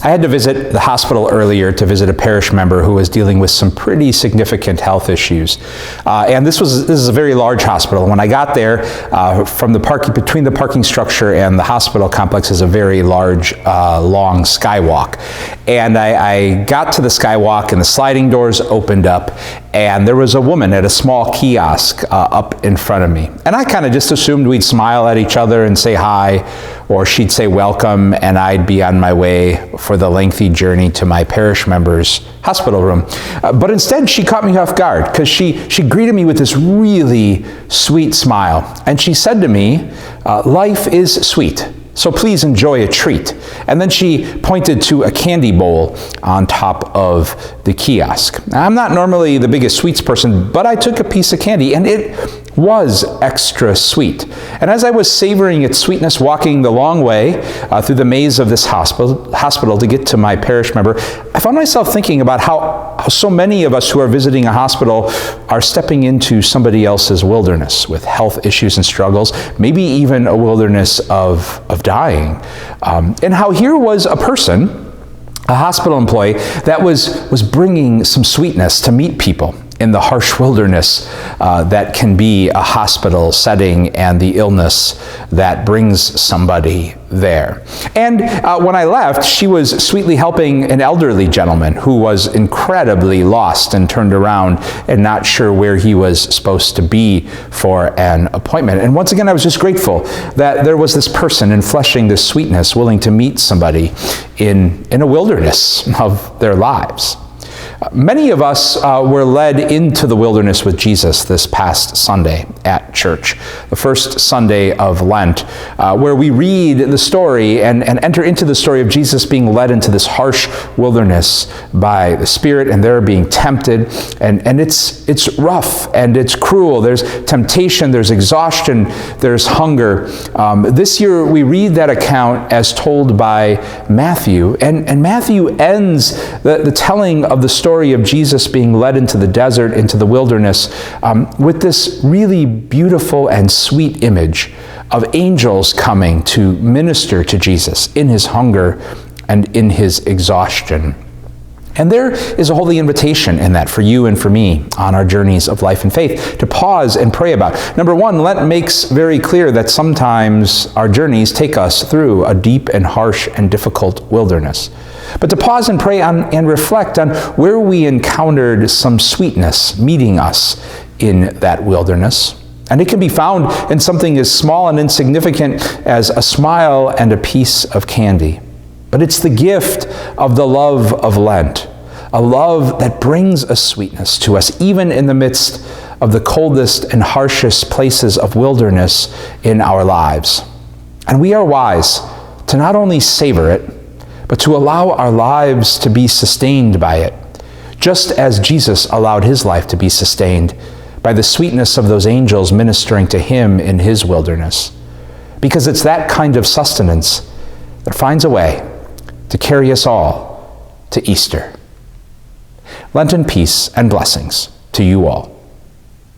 I had to visit the hospital earlier to visit a parish member who was dealing with some pretty significant health issues. And this is a very large hospital. When I got there, between the parking structure and the hospital complex is a very large, long skywalk. And I got to the skywalk and the sliding doors opened up, and there was a woman at a small kiosk up in front of me. And I kind of just assumed we'd smile at each other and say hi, or she'd say welcome, and I'd be on my way for the lengthy journey to my parish member's hospital room. But instead, she caught me off guard, because she greeted me with this really sweet smile. And she said to me, "Life is sweet, so please enjoy a treat." And then she pointed to a candy bowl on top of the kiosk. Now, I'm not normally the biggest sweets person, but I took a piece of candy, and it was extra sweet. And as I was savoring its sweetness, walking the long way through the maze of this hospital to get to my parish member, I found myself thinking about how so many of us who are visiting a hospital are stepping into somebody else's wilderness with health issues and struggles, maybe even a wilderness of dying. And how here was a person, a hospital employee, that was bringing some sweetness to meet people in the harsh wilderness that can be a hospital setting and the illness that brings somebody there. And when I left, she was sweetly helping an elderly gentleman who was incredibly lost and turned around and not sure where he was supposed to be for an appointment. And once again, I was just grateful that there was this person enfleshing this sweetness, willing to meet somebody in a wilderness of their lives. Many of us were led into the wilderness with Jesus this past Sunday at church, the first Sunday of Lent, where we read the story and enter into the story of Jesus being led into this harsh wilderness by the Spirit, and they're being tempted, and it's rough and it's cruel. There's temptation, there's exhaustion, there's hunger. This year we read that account as told by Matthew, and Matthew ends the telling of the story of Jesus being led into the desert, into the wilderness, with this really beautiful and sweet image of angels coming to minister to Jesus in his hunger and in his exhaustion. And there is a holy invitation in that for you and for me on our journeys of life and faith to pause and pray about. Number one, Lent makes very clear that sometimes our journeys take us through a deep and harsh and difficult wilderness. But to pause and pray on and reflect on where we encountered some sweetness meeting us in that wilderness. And it can be found in something as small and insignificant as a smile and a piece of candy. But it's the gift of the love of Lent, a love that brings a sweetness to us, even in the midst of the coldest and harshest places of wilderness in our lives. And we are wise to not only savor it, but to allow our lives to be sustained by it, just as Jesus allowed his life to be sustained by the sweetness of those angels ministering to him in his wilderness. Because it's that kind of sustenance that finds a way to carry us all to Easter. Lenten peace and blessings to you all.